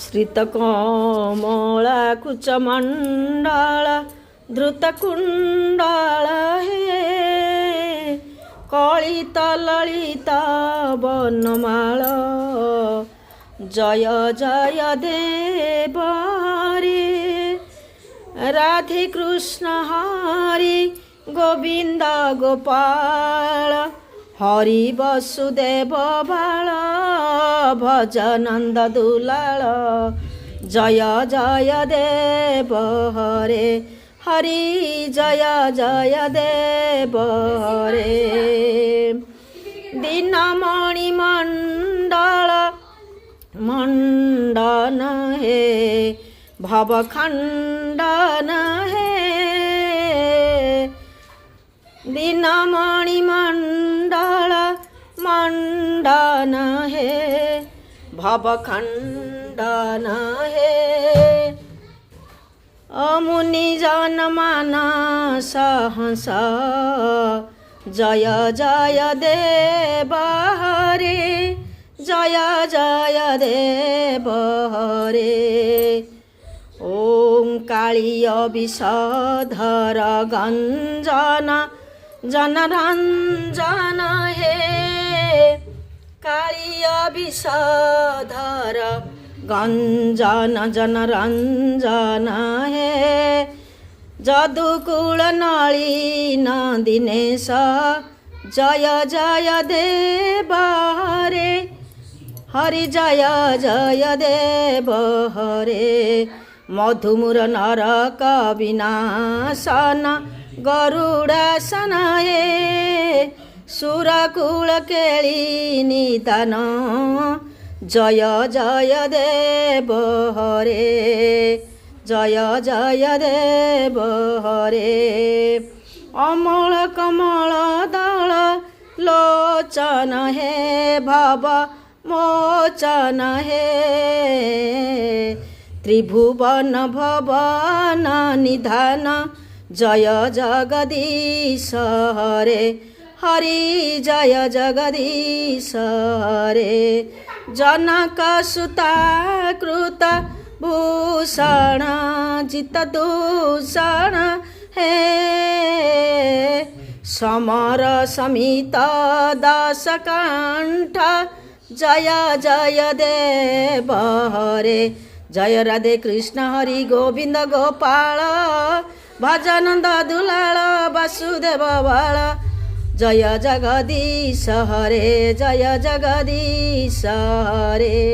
श्रितकमला कुचमण्डल धृतकुण्डल हे कलित ललित वनमाल जय जय देव रे राधे कृष्ण हरि गोविंद गोपाल हरि वसुदेव बाल भज नंद दुलाल जय जय देव हरे हरि जय जय देव हरे दीनमणि मंडल मंडन हे भवखंडन हे दीनमणि मंडल मंडन हे भवखंडन हे मुनि जन मानस हंस जय जय देव हरे जय जय देव हरे ओम कालिय विषधर गंजन जनरंजन हे कालिय विषधर गंजन जनरंजन हे जदुकुल नलिन दिनेश जय जय देव हरे हरि जय जय देव हरे मधुमुर नरक विनाशन गरुडासन हे सुरकुल केळी निदान जय जय देव हरे जय जय देव हरे अमल कमल दल लोचन हे भव मोचन हे त्रिभुवन भवन निधान जय जगदीश हरे हरि जय जगदीश हरे जनक सुता कृत भूषण जित दूषण हे समर समित दश कंठ जय जय देव हरे जय राधे कृष्ण हरि गोविंद गोपाल भजनंद दुलाल वासुदेव बाल जय जगदीश हरे जय जगदीश हरे।